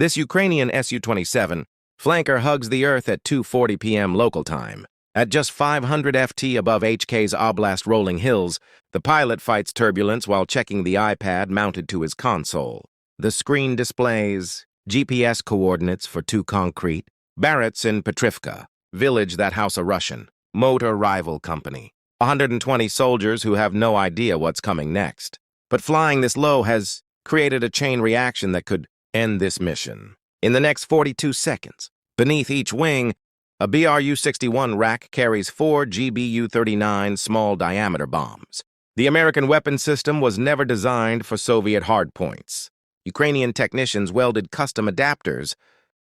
This Ukrainian Su-27 flanker hugs the Earth at 2:40 p.m. local time. At just 500 ft above HK's Oblast rolling hills, the pilot fights turbulence while checking the iPad mounted to his console. The screen displays GPS coordinates for two concrete barracks in Petrivka, village that house a Russian motor rival company. 120 soldiers who have no idea what's coming next. But flying this low has created a chain reaction that could end this mission. In the next 42 seconds, beneath each wing, a BRU-61 rack carries 4 GBU-39 small-diameter bombs. The American weapon system was never designed for Soviet hardpoints. Ukrainian technicians welded custom adapters,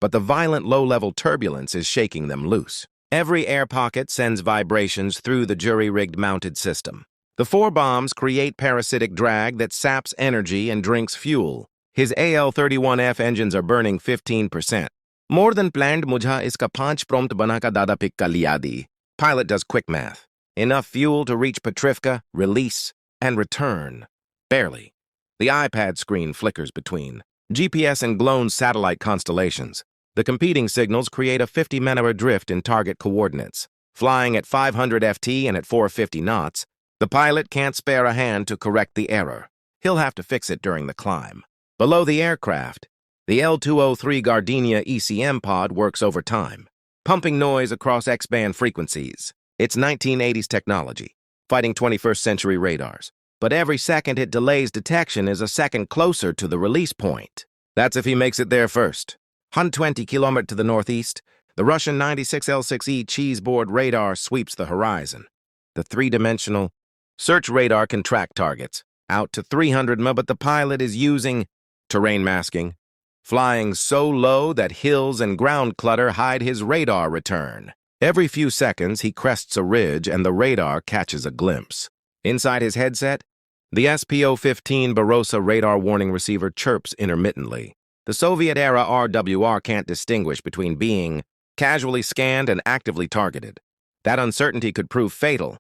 but the violent low-level turbulence is shaking them loose. Every air pocket sends vibrations through the jury-rigged mounted system. The 4 bombs create parasitic drag that saps energy and drinks fuel. His AL-31F engines are burning 15%. More than planned, mujha iska 5 prompt bana ka dada pikka liya di. Pilot does quick math. Enough fuel to reach Petrivka, release, and return. Barely. The iPad screen flickers between GPS and glown satellite constellations. The competing signals create a 50-meter drift in target coordinates. Flying at 500 ft and at 450 knots, the pilot can't spare a hand to correct the error. He'll have to fix it during the climb. Below the aircraft, the L-203 Gardenia ECM pod works overtime, pumping noise across X-band frequencies. It's 1980s technology, fighting 21st century radars. But every second it delays detection is a second closer to the release point. That's if he makes it there first. 120 kilometers to the northeast, the Russian 96L6E cheeseboard radar sweeps the horizon. The three-dimensional search radar can track targets out to 300 mi, but the pilot is using terrain masking, flying so low that hills and ground clutter hide his radar return. Every few seconds, he crests a ridge and the radar catches a glimpse. Inside his headset, the SPO-15 Barossa radar warning receiver chirps intermittently. The Soviet-era RWR can't distinguish between being casually scanned and actively targeted. That uncertainty could prove fatal,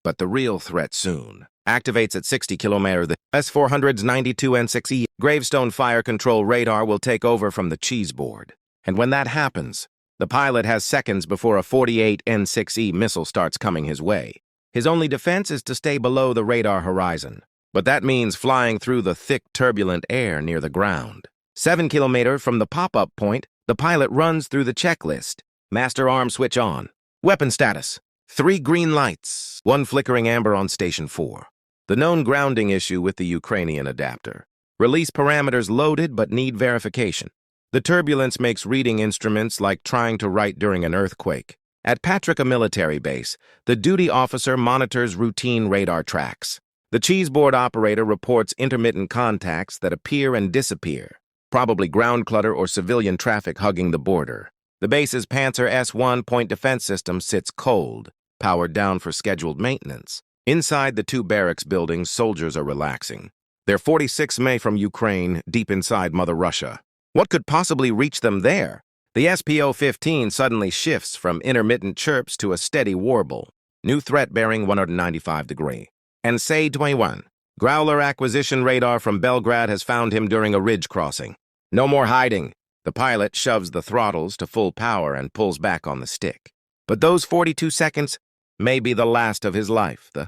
but the real threat soon activates at 60 km. The S-400's 92N6E gravestone fire control radar will take over from the cheeseboard. And when that happens, the pilot has seconds before a 48N6E missile starts coming his way. His only defense is to stay below the radar horizon. But that means flying through the thick, turbulent air near the ground. 7 km from the pop-up point, the pilot runs through the checklist. Master arm switch on. Weapon status. 3 green lights, 1 flickering amber on Station 4. The known grounding issue with the Ukrainian adapter. Release parameters loaded but need verification. The turbulence makes reading instruments like trying to write during an earthquake. At Patrika military base, the duty officer monitors routine radar tracks. The cheeseboard operator reports intermittent contacts that appear and disappear, probably ground clutter or civilian traffic hugging the border. The base's Panzer S-1 point defense system sits cold, powered down for scheduled maintenance. Inside the 2 barracks buildings, soldiers are relaxing. They're 46 mi from Ukraine, deep inside Mother Russia. What could possibly reach them there? The SPO-15 suddenly shifts from intermittent chirps to a steady warble. New threat bearing 195 degrees. And Say-21, Growler acquisition radar from Belgrade has found him during a ridge crossing. No more hiding. The pilot shoves the throttles to full power and pulls back on the stick. But those 42 seconds may be the last of his life. The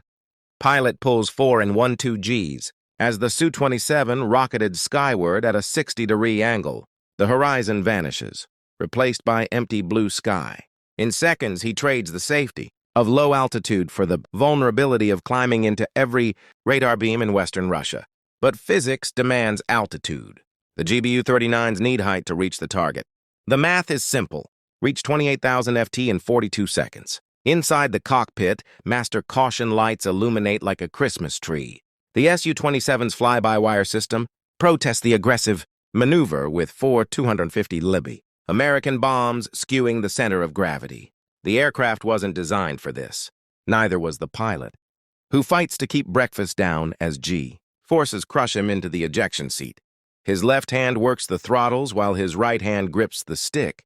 pilot pulls 4 and 1/2 Gs as the Su-27 rocketed skyward at a 60-degree angle. The horizon vanishes, replaced by empty blue sky. In seconds, he trades the safety of low altitude for the vulnerability of climbing into every radar beam in Western Russia. But physics demands altitude. The GBU-39s need height to reach the target. The math is simple. Reach 28,000 ft in 42 seconds. Inside the cockpit, master caution lights illuminate like a Christmas tree. The Su-27's fly-by-wire system protests the aggressive maneuver with 4 250 Libby. American bombs skewing the center of gravity. The aircraft wasn't designed for this. Neither was the pilot, who fights to keep breakfast down as G. Forces crush him into the ejection seat. His left hand works the throttles while his right hand grips the stick,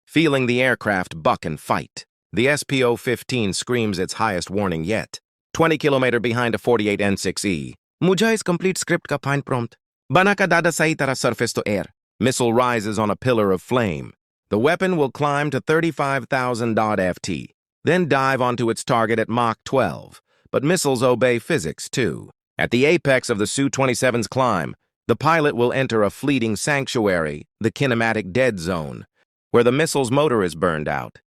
feeling the aircraft buck and fight. The SPO-15 screams its highest warning yet. 20 km behind a 48N6E. Mujha is complete script ka fine prompt. Bana ka dada sahi tara surface to air. Missile rises on a pillar of flame. The weapon will climb to 35,000 FT, then dive onto its target at Mach 12. But missiles obey physics, too. At the apex of the Su-27's climb, the pilot will enter a fleeting sanctuary, the kinematic dead zone, where the missile's motor is burned out,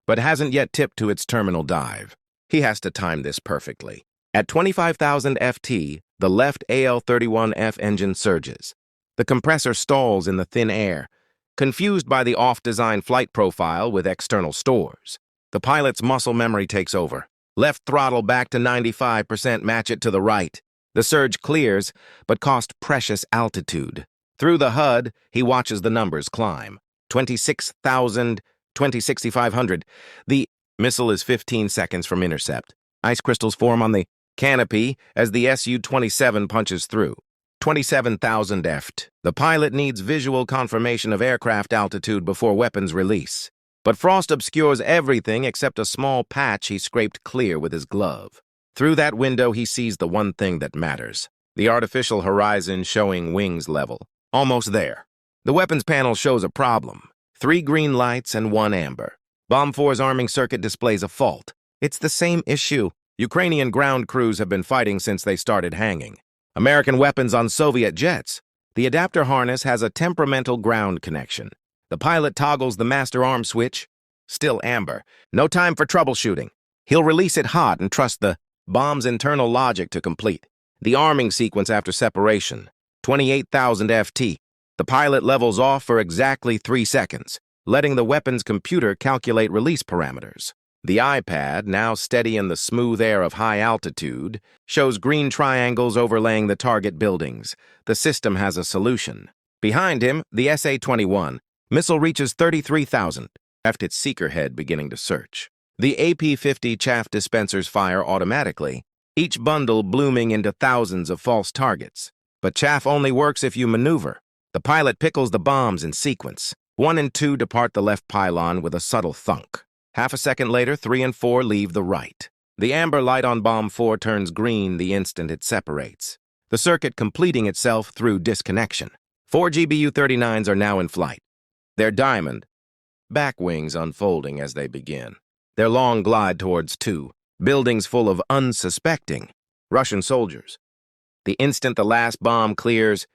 but hasn't yet tipped to its terminal dive. He has to time this perfectly. At 25,000 FT, the left AL-31F engine surges. The compressor stalls in the thin air, confused by the off-design flight profile with external stores. The pilot's muscle memory takes over. Left throttle back to 95%, match it to the right. The surge clears, but cost precious altitude. Through the HUD, he watches the numbers climb. 26,000, 6,500. The missile is 15 seconds from intercept. Ice crystals form on the canopy as the Su-27 punches through. 27,000 ft. The pilot needs visual confirmation of aircraft altitude before weapons release. But frost obscures everything except a small patch he scraped clear with his glove. Through that window, he sees the one thing that matters. The artificial horizon showing wings level. Almost there. The weapons panel shows a problem. 3 green lights and 1 amber. Bomb 4's arming circuit displays a fault. It's the same issue. Ukrainian ground crews have been fighting since they started hanging. American weapons on Soviet jets. The adapter harness has a temperamental ground connection. The pilot toggles the master arm switch. Still amber. No time for troubleshooting. He'll release it hot and trust the bomb's internal logic to complete. The arming sequence after separation. 28,000 FT. The pilot levels off for exactly 3 seconds, letting the weapon's computer calculate release parameters. The iPad, now steady in the smooth air of high altitude, shows green triangles overlaying the target buildings. The system has a solution. Behind him, the SA-21 missile reaches 33,000, left its seeker head beginning to search. The AP-50 chaff dispensers fire automatically, each bundle blooming into thousands of false targets. But chaff only works if you maneuver. The pilot pickles the bombs in sequence. 1 and 2 depart the left pylon with a subtle thunk. Half a second later, 3 and 4 leave the right. The amber light on Bomb 4 turns green the instant it separates, the circuit completing itself through disconnection. 4 GBU-39s are now in flight. Their diamond back wings unfolding as they begin. Their long glide towards 2, buildings full of unsuspecting Russian soldiers. The instant the last bomb clears,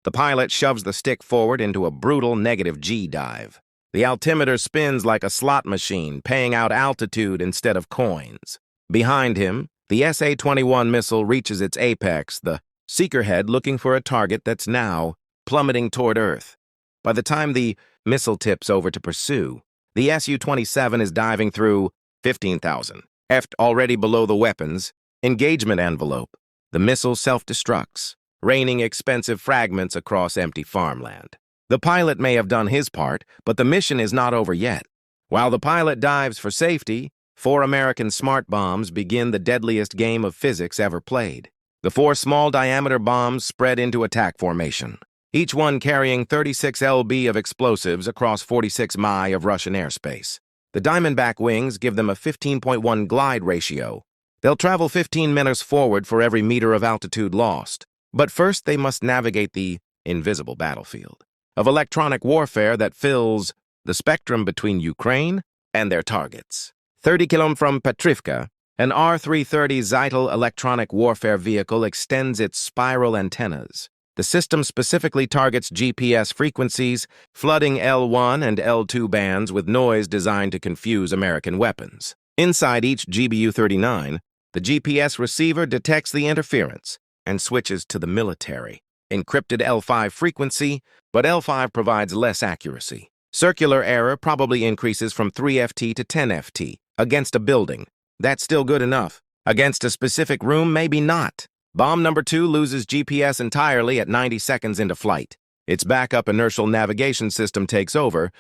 the pilot shoves the stick forward into a brutal negative G dive. The altimeter spins like a slot machine, paying out altitude instead of coins. Behind him, the SA-21 missile reaches its apex, the seeker head looking for a target that's now plummeting toward Earth. By the time the missile tips over to pursue, the Su-27 is diving through 15,000 ft already below the weapon's engagement envelope. The missile self-destructs, raining expensive fragments across empty farmland. The pilot may have done his part, but the mission is not over yet. While the pilot dives for safety, 4 American smart bombs begin the deadliest game of physics ever played. The 4 small-diameter bombs spread into attack formation, each one carrying 36 lb of explosives across 46 mi of Russian airspace. The Diamondback wings give them a 15.1 glide ratio. They'll travel 15 meters forward for every meter of altitude lost. But first they must navigate the invisible battlefield of electronic warfare that fills the spectrum between Ukraine and their targets. 30 km from Petrivka, an R-330 Zeitel electronic warfare vehicle extends its spiral antennas. The system specifically targets GPS frequencies, flooding L1 and L2 bands with noise designed to confuse American weapons. Inside each GBU-39, the GPS receiver detects the interference and switches to the military encrypted L5 frequency, but L5 provides less accuracy. Circular error probably increases from 3 FT to 10 FT. Against a building, that's still good enough. Against a specific room, maybe not. Bomb number 2 loses GPS entirely at 90 seconds into flight. Its backup inertial navigation system takes over,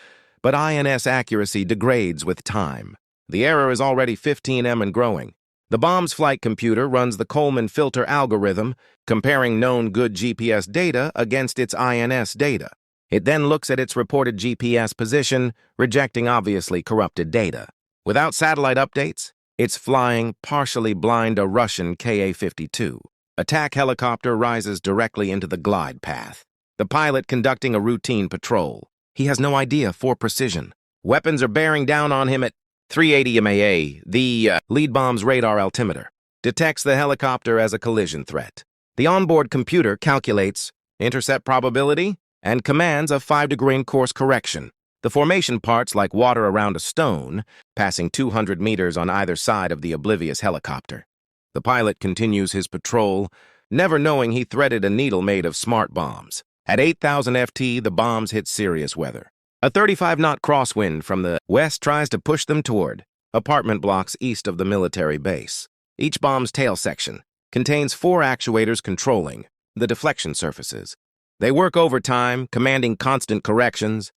but INS accuracy degrades with time. The error is already 15M and growing. The bomb's flight computer runs the Coleman filter algorithm, comparing known good GPS data against its INS data. It then looks at its reported GPS position, rejecting obviously corrupted data. Without satellite updates, it's flying partially blind a Russian Ka-52. Attack helicopter rises directly into the glide path. The pilot conducting a routine patrol. He has no idea for precision. Weapons are bearing down on him at 380 MAA. The lead bomb's radar altimeter detects the helicopter as a collision threat. The onboard computer calculates intercept probability and commands a 5-degree course correction. The formation parts like water around a stone, passing 200 meters on either side of the oblivious helicopter. The pilot continues his patrol, never knowing he threaded a needle made of smart bombs. At 8,000 FT, the bombs hit serious weather. A 35-knot crosswind from the west tries to push them toward apartment blocks east of the military base. Each bomb's tail section contains 4 actuators controlling the deflection surfaces. They work overtime, commanding constant corrections,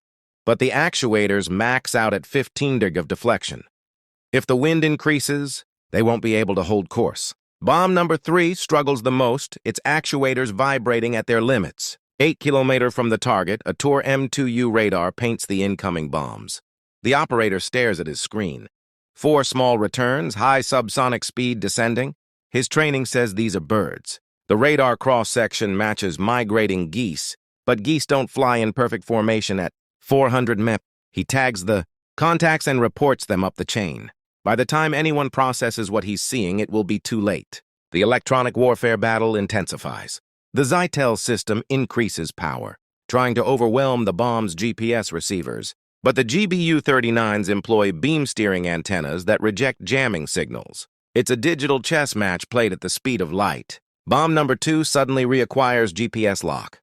but the actuators max out at 15 deg of deflection. If the wind increases, they won't be able to hold course. Bomb number 3 struggles the most, its actuators vibrating at their limits. 8 kilometers from the target, a Tor M2U radar paints the incoming bombs. The operator stares at his screen. 4 small returns, high subsonic speed descending. His training says these are birds. The radar cross-section matches migrating geese, but geese don't fly in perfect formation at 400 MEP. He tags the contacts and reports them up the chain. By the time anyone processes what he's seeing, it will be too late. The electronic warfare battle intensifies. The Zytel system increases power, trying to overwhelm the bomb's GPS receivers. But the GBU-39s employ beam steering antennas that reject jamming signals. It's a digital chess match played at the speed of light. Bomb number 2 suddenly reacquires GPS lock.